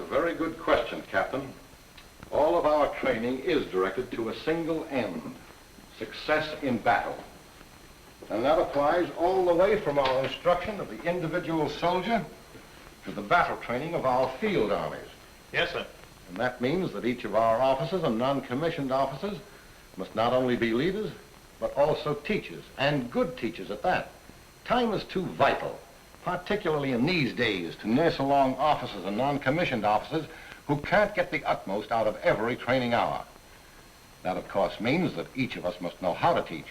a very good question, Captain. All of our training is directed to a single end, success in battle. And that applies all the way from our instruction of the individual soldier to the battle training of our field armies. Yes, sir. And that means that each of our officers and non-commissioned officers must not only be leaders, but also teachers, and good teachers at that. Time is too vital, particularly in these days, to nurse along officers and non-commissioned officers who can't get the utmost out of every training hour. That, of course, means that each of us must know how to teach.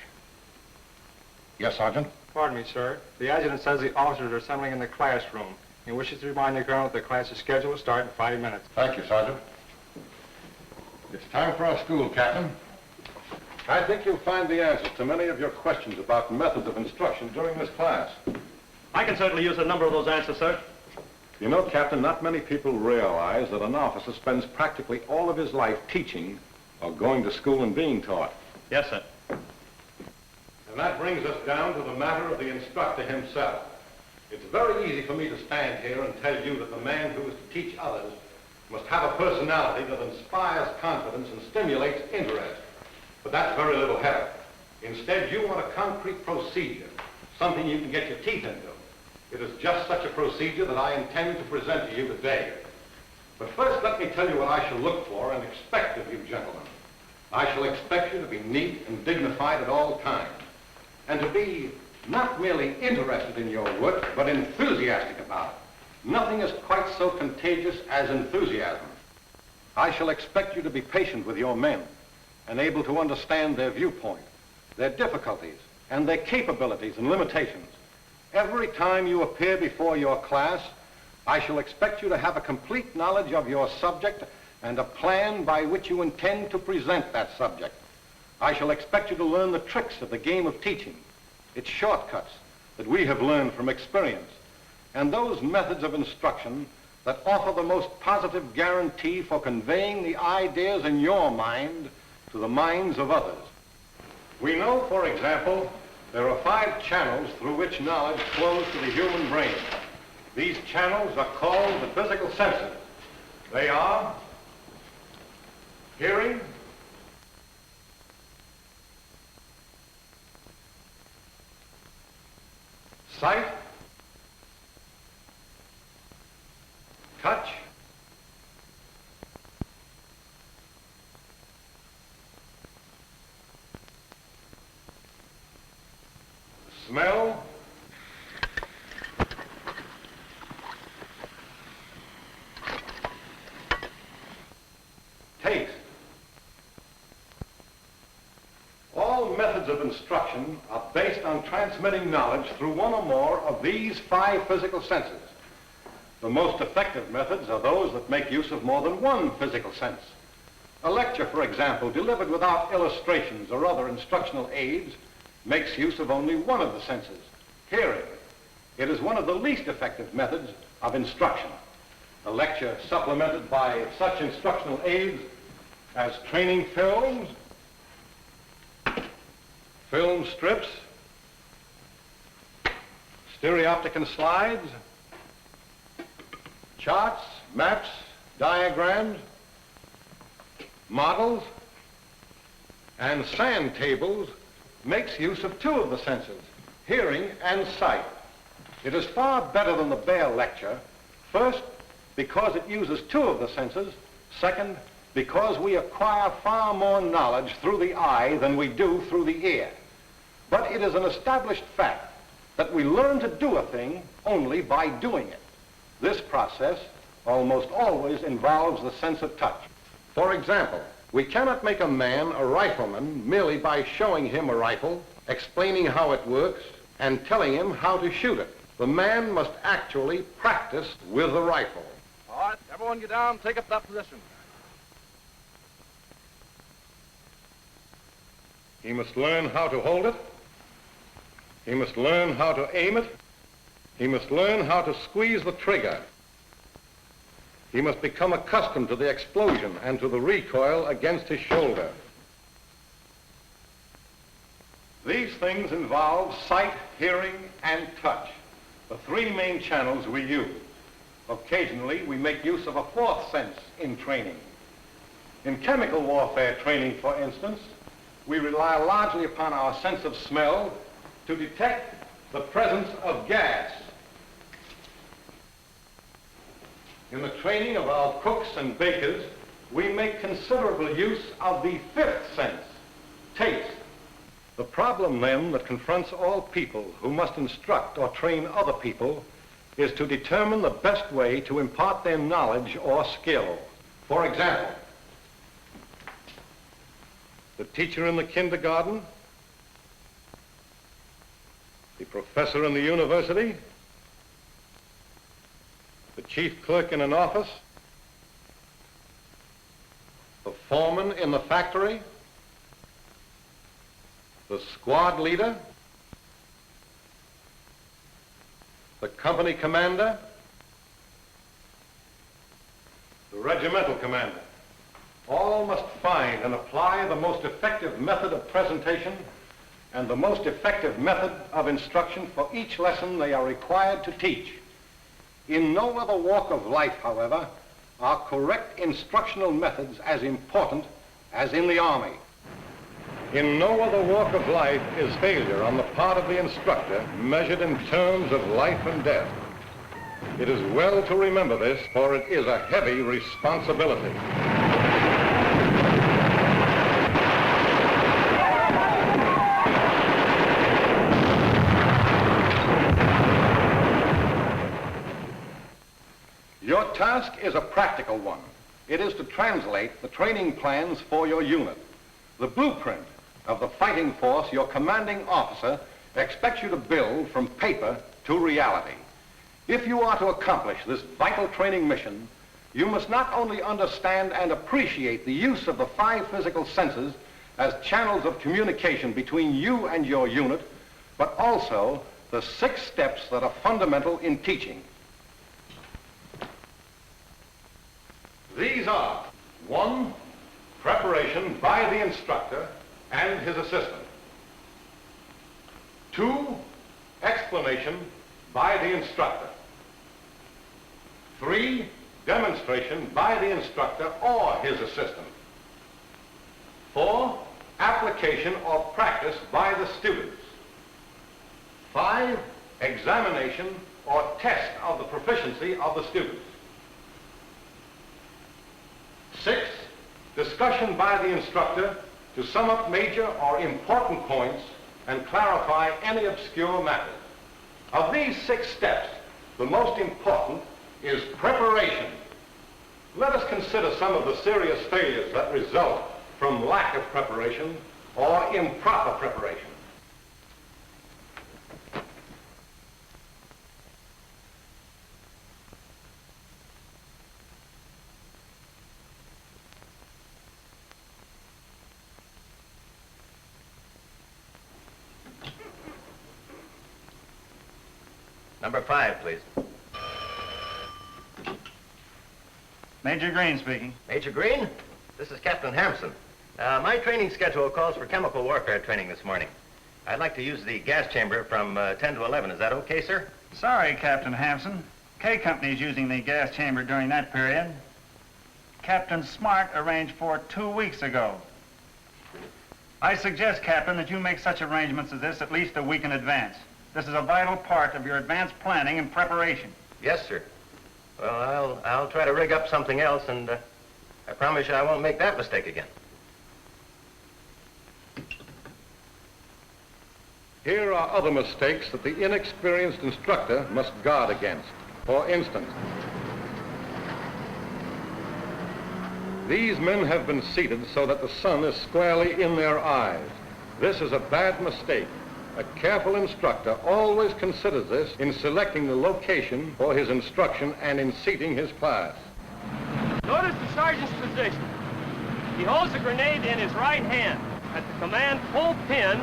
Yes, Sergeant? Pardon me, sir. The adjutant says the officers are assembling in the classroom. He wishes to remind the colonel that the class is scheduled to start in 5 minutes. Thank you, Sergeant. It's time for our school, Captain. I think you'll find the answers to many of your questions about methods of instruction during this class. I can certainly use a number of those answers, sir. You know, Captain, not many people realize that an officer spends practically all of his life teaching or going to school and being taught. Yes, sir. And that brings us down to the matter of the instructor himself. It's very easy for me to stand here and tell you that the man who is to teach others must have a personality that inspires confidence and stimulates interest. But that's very little help. Instead, you want a concrete procedure, something you can get your teeth into. It is just such a procedure that I intend to present to you today. But first, let me tell you what I shall look for and expect of you gentlemen. I shall expect you to be neat and dignified at all times, and to be not merely interested in your work, but enthusiastic about it. Nothing is quite so contagious as enthusiasm. I shall expect you to be patient with your men and able to understand their viewpoint, their difficulties, and their capabilities and limitations. Every time you appear before your class, I shall expect you to have a complete knowledge of your subject and a plan by which you intend to present that subject. I shall expect you to learn the tricks of the game of teaching, its shortcuts that we have learned from experience, and those methods of instruction that offer the most positive guarantee for conveying the ideas in your mind to the minds of others. We know, for example, there are 5 channels through which knowledge flows to the human brain. These channels are called the physical senses. They are hearing, sight, touch, smell, taste. All methods of instruction are based on transmitting knowledge through one or more of these 5 physical senses. The most effective methods are those that make use of more than one physical sense. A lecture, for example, delivered without illustrations or other instructional aids, makes use of only one of the senses, hearing. It is one of the least effective methods of instruction. A lecture supplemented by such instructional aids as training films, film strips, stereoptic and slides, charts, maps, diagrams, models, and sand tables makes use of 2 of the senses, hearing and sight. It is far better than the bare lecture. First, because it uses 2 of the senses. Second, because we acquire far more knowledge through the eye than we do through the ear. But it is an established fact that we learn to do a thing only by doing it. This process almost always involves the sense of touch. For example, we cannot make a man a rifleman merely by showing him a rifle, explaining how it works, and telling him how to shoot it. The man must actually practice with the rifle. All right, everyone get down, take up that position. He must learn how to hold it. He must learn how to aim it. He must learn how to squeeze the trigger. He must become accustomed to the explosion and to the recoil against his shoulder. These things involve sight, hearing, and touch, the 3 main channels we use. Occasionally, we make use of a fourth sense in training. In chemical warfare training, for instance, we rely largely upon our sense of smell to detect the presence of gas. In the training of our cooks and bakers, we make considerable use of the fifth sense, taste. The problem, then, that confronts all people who must instruct or train other people is to determine the best way to impart their knowledge or skill. For example, the teacher in the kindergarten, the professor in the university, the chief clerk in an office, the foreman in the factory, the squad leader, the company commander, the regimental commander. All must find and apply the most effective method of presentation and the most effective method of instruction for each lesson they are required to teach. In no other walk of life, however, are correct instructional methods as important as in the Army. In no other walk of life is failure on the part of the instructor measured in terms of life and death. It is well to remember this, for it is a heavy responsibility. Your task is a practical one. It is to translate the training plans for your unit, the blueprint of the fighting force your commanding officer expects you to build from paper to reality. If you are to accomplish this vital training mission, you must not only understand and appreciate the use of the 5 physical senses as channels of communication between you and your unit, but also the 6 steps that are fundamental in teaching. These are: 1, preparation by the instructor and his assistant. 2, explanation by the instructor. 3, demonstration by the instructor or his assistant. 4, application or practice by the students. 5, examination or test of the proficiency of the students. 6, discussion by the instructor to sum up major or important points and clarify any obscure matters. Of these 6 steps, the most important is preparation. Let us consider some of the serious failures that result from lack of preparation or improper preparation. Number 5, please. Major Green speaking. Major Green, this is Captain Hampson. My training schedule calls for chemical warfare training this morning. I'd like to use the gas chamber from 10 to 11. Is that okay, sir? Sorry, Captain Hampson. K Company's using the gas chamber during that period. Captain Smart arranged for it 2 weeks ago. I suggest, Captain, that you make such arrangements as this at least a week in advance. This is a vital part of your advanced planning and preparation. Yes, sir. Well, I'll try to rig up something else, and I promise you I won't make that mistake again. Here are other mistakes that the inexperienced instructor must guard against. For instance, these men have been seated so that the sun is squarely in their eyes. This is a bad mistake. A careful instructor always considers this in selecting the location for his instruction and in seating his class. Notice the sergeant's position. He holds the grenade in his right hand. At the command "pull pin,"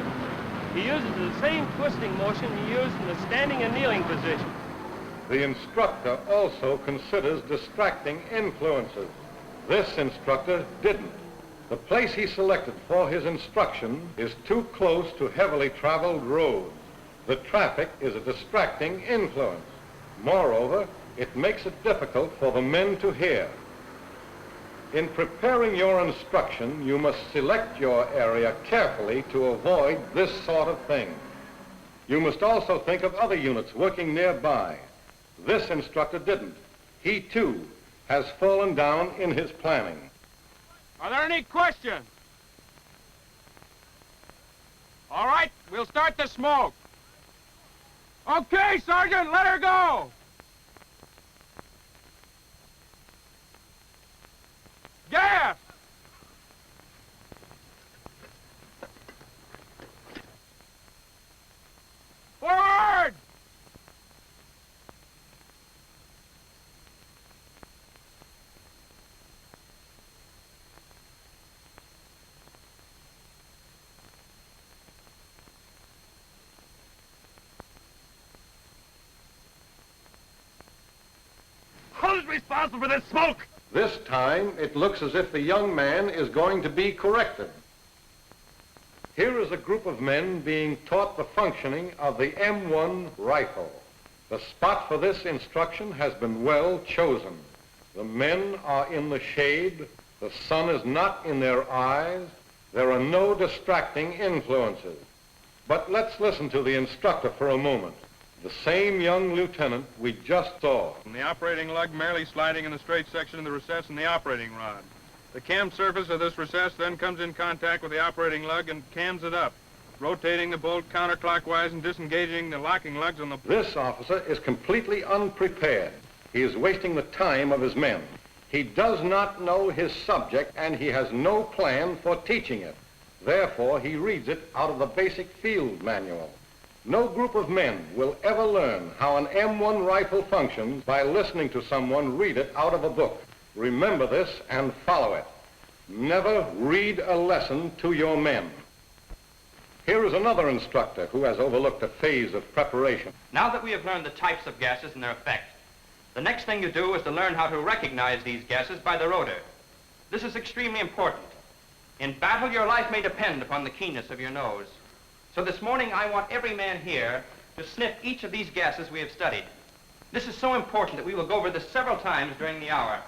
he uses the same twisting motion he used in the standing and kneeling position. The instructor also considers distracting influences. This instructor didn't. The place he selected for his instruction is too close to heavily traveled roads. The traffic is a distracting influence. Moreover, it makes it difficult for the men to hear. In preparing your instruction, you must select your area carefully to avoid this sort of thing. You must also think of other units working nearby. This instructor didn't. He, too, has fallen down in his planning. Are there any questions? All right, we'll start the smoke. Okay, Sergeant, let her go. Gas! Forward! Who's responsible for this smoke? This time, it looks as if the young man is going to be corrected. Here is a group of men being taught the functioning of the M1 rifle. The spot for this instruction has been well chosen. The men are in the shade. The sun is not in their eyes. There are no distracting influences. But let's listen to the instructor for a moment. The same young lieutenant we just saw. The operating lug merely sliding in the straight section of the recess in the operating rod. The cam surface of this recess then comes in contact with the operating lug and cams it up, rotating the bolt counterclockwise and disengaging the locking lugs on the... This officer is completely unprepared. He is wasting the time of his men. He does not know his subject and he has no plan for teaching it. Therefore, he reads it out of the basic field manual. No group of men will ever learn how an M1 rifle functions by listening to someone read it out of a book. Remember this and follow it. Never read a lesson to your men. Here is another instructor who has overlooked a phase of preparation. Now that we have learned the types of gases and their effect, the next thing you do is to learn how to recognize these gases by their odor. This is extremely important. In battle, your life may depend upon the keenness of your nose. So this morning, I want every man here to sniff each of these gases we have studied. This is so important that we will go over this several times during the hour.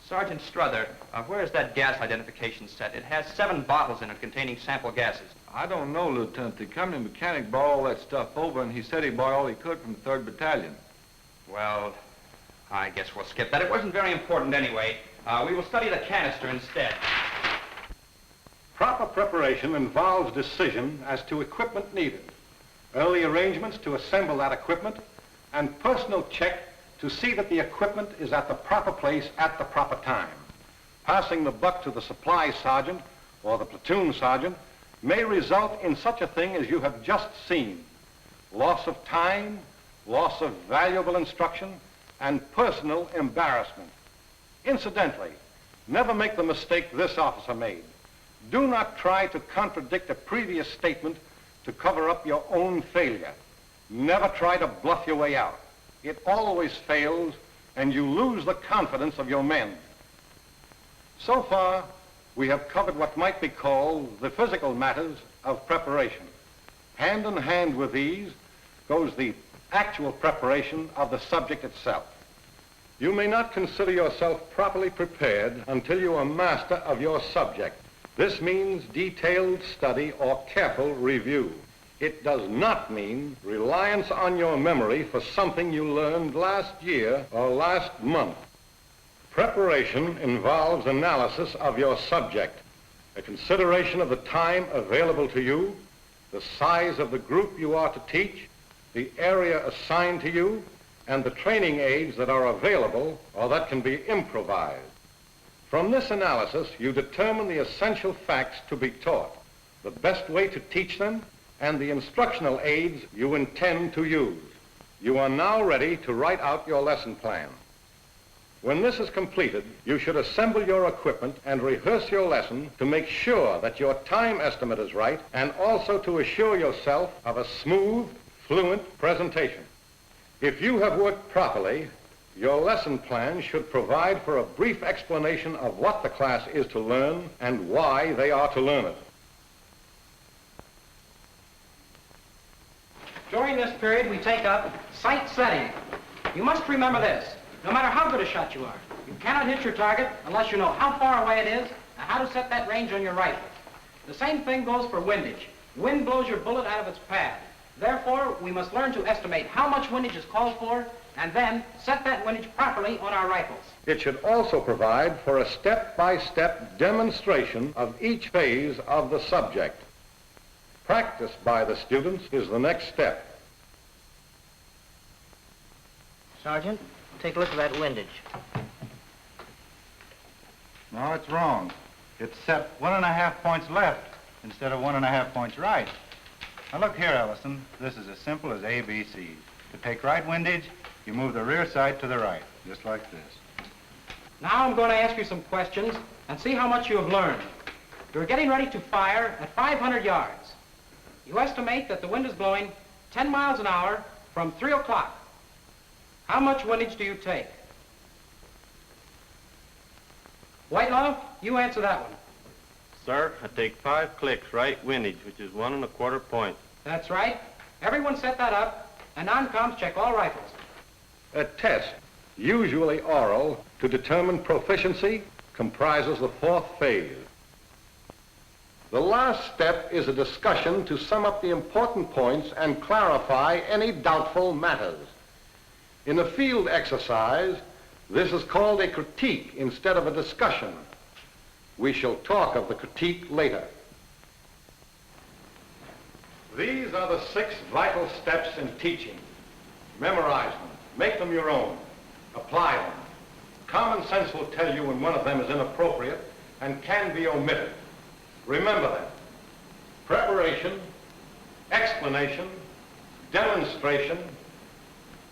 Sergeant Struther, where is that gas identification set? It has 7 bottles in it containing sample gases. I don't know, Lieutenant. The company mechanic brought all that stuff over, and he said he bought all he could from the 3rd Battalion. Well, I guess we'll skip that. It wasn't very important anyway. We will study the canister instead. Proper preparation involves decision as to equipment needed, early arrangements to assemble that equipment, and personal check to see that the equipment is at the proper place at the proper time. Passing the buck to the supply sergeant or the platoon sergeant may result in such a thing as you have just seen: loss of time, loss of valuable instruction, and personal embarrassment. Incidentally, never make the mistake this officer made. Do not try to contradict a previous statement to cover up your own failure. Never try to bluff your way out. It always fails, and you lose the confidence of your men. So far, we have covered what might be called the physical matters of preparation. Hand in hand with these goes the actual preparation of the subject itself. You may not consider yourself properly prepared until you are master of your subject. This means detailed study or careful review. It does not mean reliance on your memory for something you learned last year or last month. Preparation involves analysis of your subject, a consideration of the time available to you, the size of the group you are to teach, the area assigned to you, and the training aids that are available or that can be improvised. From this analysis, you determine the essential facts to be taught, the best way to teach them, and the instructional aids you intend to use. You are now ready to write out your lesson plan. When this is completed, you should assemble your equipment and rehearse your lesson to make sure that your time estimate is right and also to assure yourself of a smooth, fluent presentation. If you have worked properly, your lesson plan should provide for a brief explanation of what the class is to learn and why they are to learn it. During this period, we take up sight setting. You must remember this. No matter how good a shot you are, you cannot hit your target unless you know how far away it is and how to set that range on your rifle. The same thing goes for windage. Wind blows your bullet out of its pad. Therefore, we must learn to estimate how much windage is called for and then set that windage properly on our rifles. It should also provide for a step-by-step demonstration of each phase of the subject. Practice by the students is the next step. Sergeant, take a look at that windage. No, it's wrong. It's set 1.5 points left instead of 1.5 points right. Now look here, Ellison. This is as simple as ABCs. To take right windage, you move the rear sight to the right, just like this. Now I'm going to ask you some questions and see how much you have learned. You're getting ready to fire at 500 yards. You estimate that the wind is blowing 10 miles an hour from 3 o'clock. How much windage do you take? Whitelaw, you answer that one. Sir, I take 5 clicks right windage, which is 1 1/4 point. That's right. Everyone set that up, and non-coms check all rifles. A test, usually oral, to determine proficiency comprises the 4th phase. The last step is a discussion to sum up the important points and clarify any doubtful matters. In a field exercise, this is called a critique instead of a discussion. We shall talk of the critique later. These are the 6 vital steps in teaching. Memorize them. Make them your own. Apply them. Common sense will tell you when one of them is inappropriate and can be omitted. Remember them. Preparation, explanation, demonstration,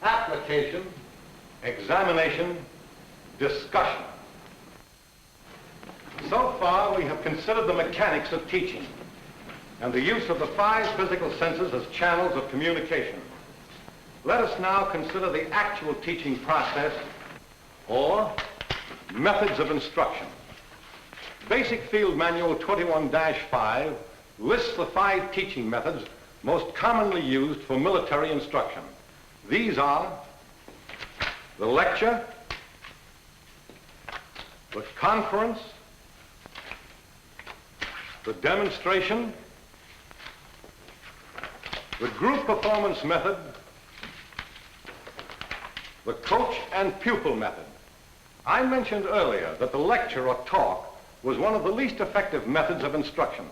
application, examination, discussion. So far, we have considered the mechanics of teaching and the use of the 5 physical senses as channels of communication. Let us now consider the actual teaching process or methods of instruction. Basic Field Manual 21-5 lists the 5 teaching methods most commonly used for military instruction. These are the lecture, the conference, the demonstration, the group performance method, the coach and pupil method. I mentioned earlier that the lecture or talk was one of the least effective methods of instruction,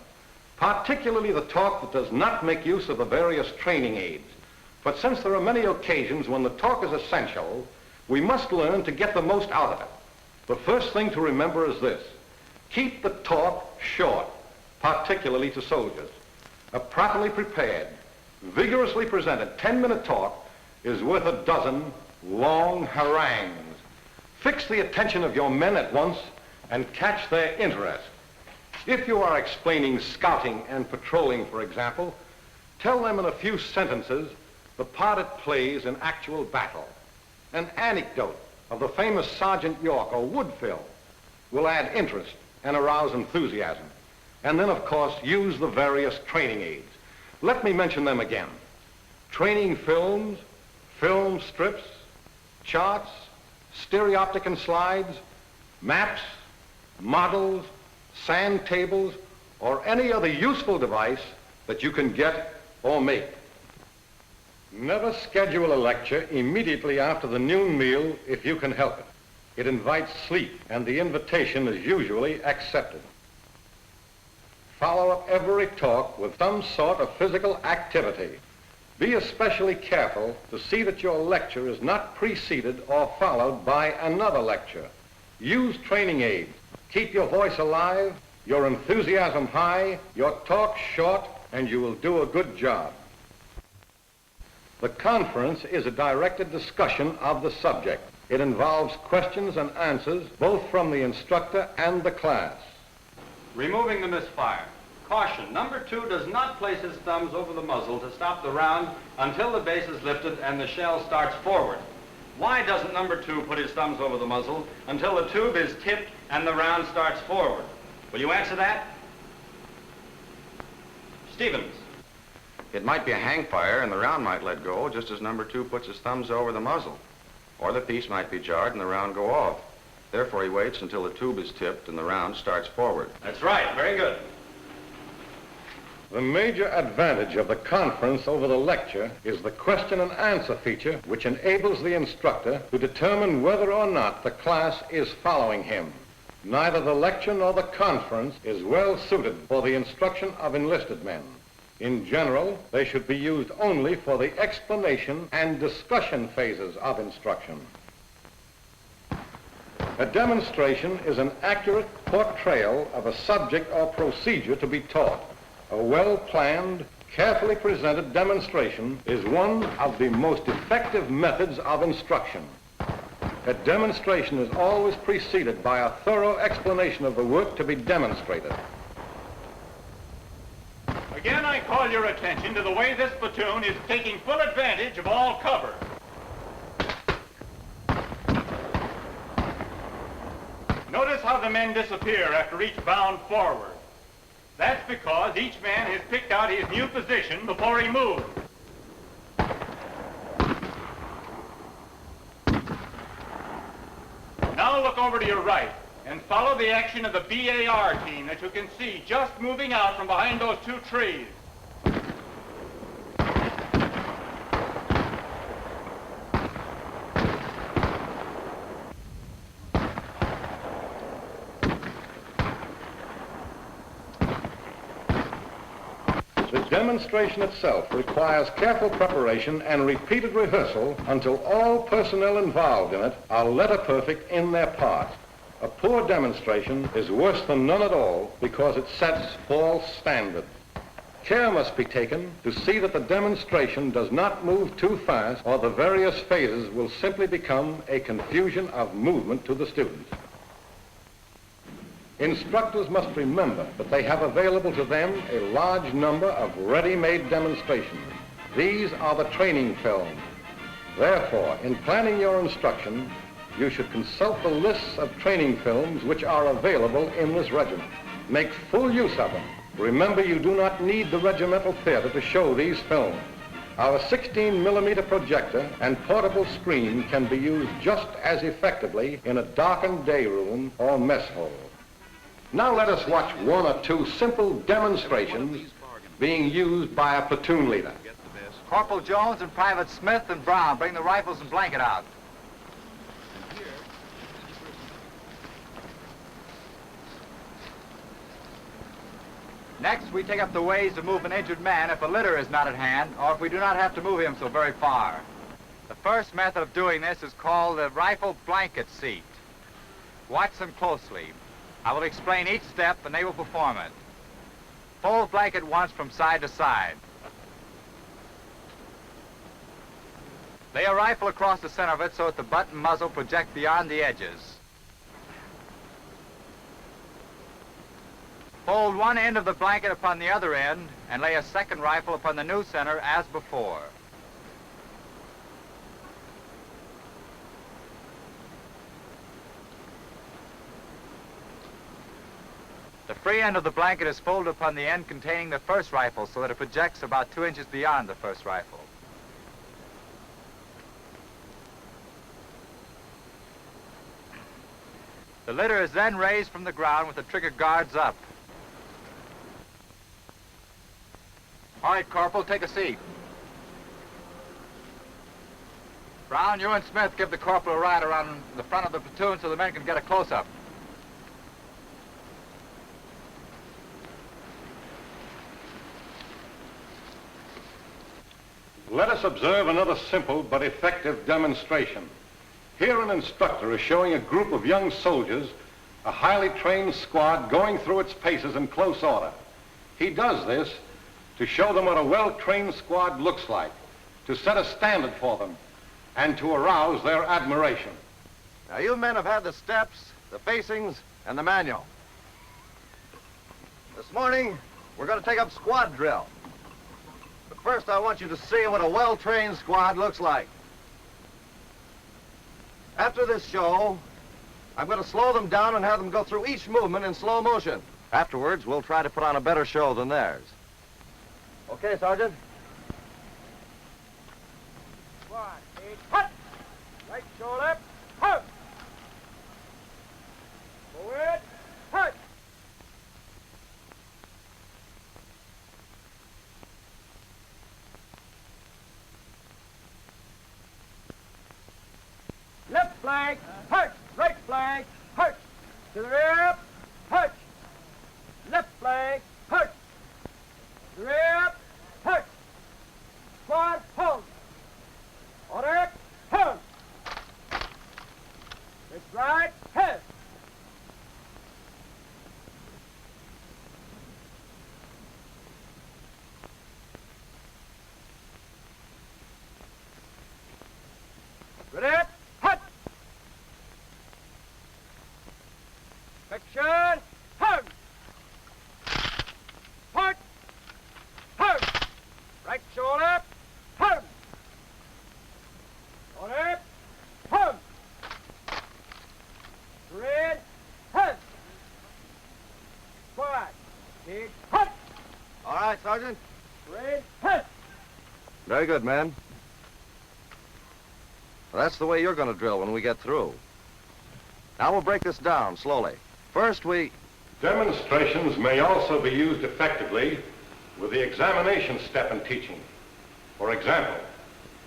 particularly the talk that does not make use of the various training aids. But since there are many occasions when the talk is essential, we must learn to get the most out of it. The first thing to remember is this: keep the talk short, particularly to soldiers. A properly prepared, vigorously presented 10-minute talk is worth a dozen long harangues. Fix the attention of your men at once and catch their interest. If you are explaining scouting and patrolling, for example, tell them in a few sentences the part it plays in actual battle. An anecdote of the famous Sergeant York or Woodville will add interest and arouse enthusiasm. And then, of course, use the various training aids. Let me mention them again. Training films, film strips, charts, stereoptic and slides, maps, models, sand tables, or any other useful device that you can get or make. Never schedule a lecture immediately after the noon meal if you can help it. It invites sleep, and the invitation is usually accepted. Follow up every talk with some sort of physical activity. Be especially careful to see that your lecture is not preceded or followed by another lecture. Use training aids. Keep your voice alive, your enthusiasm high, your talk short, and you will do a good job. The conference is a directed discussion of the subject. It involves questions and answers both from the instructor and the class. Removing the misfire. Caution, number 2 does not place his thumbs over the muzzle to stop the round until the base is lifted and the shell starts forward. Why doesn't number 2 put his thumbs over the muzzle until the tube is tipped and the round starts forward? Will you answer that? Stevens. It might be a hang fire and the round might let go just as number 2 puts his thumbs over the muzzle. Or the piece might be jarred and the round go off. Therefore, he waits until the tube is tipped and the round starts forward. That's right. Very good. The major advantage of the conference over the lecture is the question and answer feature, which enables the instructor to determine whether or not the class is following him. Neither the lecture nor the conference is well suited for the instruction of enlisted men. In general, they should be used only for the explanation and discussion phases of instruction. A demonstration is an accurate portrayal of a subject or procedure to be taught. A well-planned, carefully presented demonstration is one of the most effective methods of instruction. A demonstration is always preceded by a thorough explanation of the work to be demonstrated. Again, I call your attention to the way this platoon is taking full advantage of all cover. Notice how the men disappear after each bound forward. That's because each man has picked out his new position before he moves. Now look over to your right and follow the action of the BAR team that you can see just moving out from behind those 2 trees. The demonstration itself requires careful preparation and repeated rehearsal until all personnel involved in it are letter perfect in their part. A poor demonstration is worse than none at all because it sets false standards. Care must be taken to see that the demonstration does not move too fast, or the various phases will simply become a confusion of movement to the students. Instructors must remember that they have available to them a large number of ready-made demonstrations. These are the training films. Therefore, in planning your instruction, you should consult the lists of training films which are available in this regiment. Make full use of them. Remember, you do not need the regimental theater to show these films. Our 16mm projector and portable screen can be used just as effectively in a darkened day room or mess hall. Now let us watch 1 or 2 simple demonstrations being used by a platoon leader. Corporal Jones and Private Smith and Brown, bring the rifles and blanket out. Next, we take up the ways to move an injured man if a litter is not at hand, or if we do not have to move him so very far. The first method of doing this is called the rifle blanket seat. Watch them closely. I will explain each step and they will perform it. Fold blanket once from side to side. Lay a rifle across the center of it so that the butt and muzzle project beyond the edges. Fold one end of the blanket upon the other end and lay a second rifle upon the new center as before. The free end of the blanket is folded upon the end containing the first rifle so that it projects about 2 inches beyond the first rifle. The litter is then raised from the ground with the trigger guards up. All right, Corporal, take a seat. Brown, you and Smith give the corporal a ride around the front of the platoon so the men can get a close-up. Let us observe another simple but effective demonstration. Here an instructor is showing a group of young soldiers, a highly trained squad going through its paces in close order. He does this to show them what a well-trained squad looks like, to set a standard for them, and to arouse their admiration. Now, you men have had the steps, the facings, and the manual. This morning, we're going to take up squad drill. But first, I want you to see what a well-trained squad looks like. After this show, I'm going to slow them down and have them go through each movement in slow motion. Afterwards, we'll try to put on a better show than theirs. Okay, Sergeant? shoulder, hurt. Forward, hurt. Left flank, hurt. Right flank, hurt. To the rear, hurt. Left flank, hurt. To the rear, hurt. Squad, hold. Order, hold. This right, head. Ready, hut. Section, hug. Point, hug. Right shoulder, hug. Order, hug. Red, hug. Squad, big hut. All right, Sergeant. Red, hut. Very good, man. Well, that's the way you're going to drill when we get through. Now we'll break this down slowly. First, Demonstrations may also be used effectively with the examination step in teaching. For example,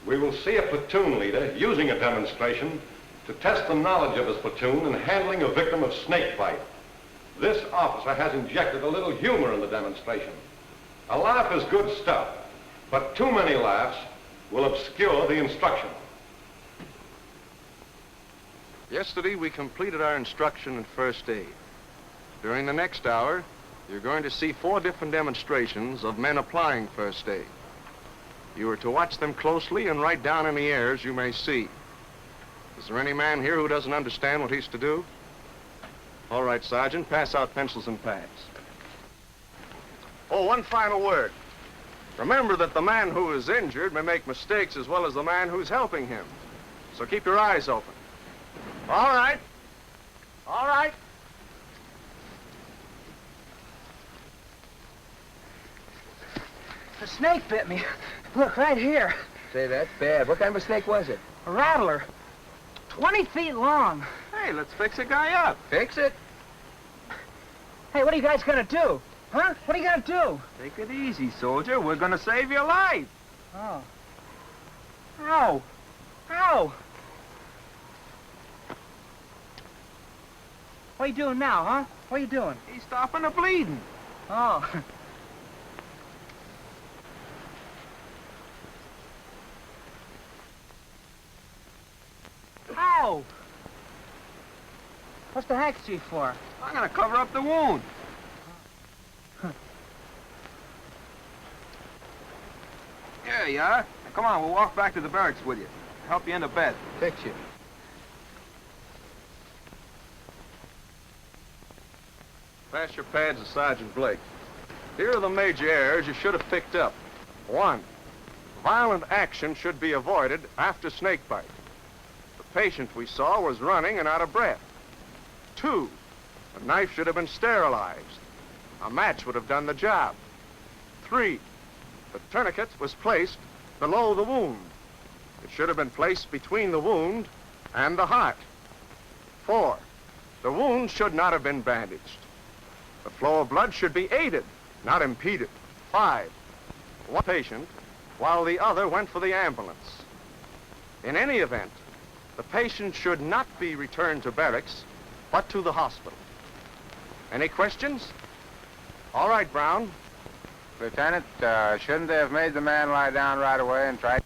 we will see a platoon leader using a demonstration to test the knowledge of his platoon in handling a victim of snake bite. This officer has injected a little humor in the demonstration. A laugh is good stuff, but too many laughs will obscure the instruction. Yesterday, we completed our instruction in first aid. During the next hour, you're going to see 4 different demonstrations of men applying first aid. You are to watch them closely and write down any errors you may see. Is there any man here who doesn't understand what he's to do? All right, Sergeant, pass out pencils and pads. Oh, one final word. Remember that the man who is injured may make mistakes as well as the man who's helping him. So keep your eyes open. All right. All right. A snake bit me. Look, right here. Say, that's bad. What kind of a snake was it? A rattler. 20 feet long. Hey, let's fix the guy up. Fix it? Hey, what are you guys gonna do? Huh? What are you gonna do? Take it easy, soldier. We're gonna save your life. Oh. Ow. Ow. What are you doing now, huh? What are you doing? He's stopping the bleeding. Oh. Ow! What's the handkerchief for? I'm gonna cover up the wound. Here you are. Now, come on, we'll walk back to the barracks with you. Help you into bed. Fix you. Pass your pads to Sergeant Blake. Here are the major errors you should have picked up. 1, violent action should be avoided after snake bite. The patient we saw was running and out of breath. 2, the knife should have been sterilized. A match would have done the job. 3, the tourniquet was placed below the wound. It should have been placed between the wound and the heart. 4, the wound should not have been bandaged. The flow of blood should be aided, not impeded. 5, one patient while the other went for the ambulance. In any event, the patient should not be returned to barracks, but to the hospital. Any questions? All right, Brown. Lieutenant, shouldn't they have made the man lie down right away and tried...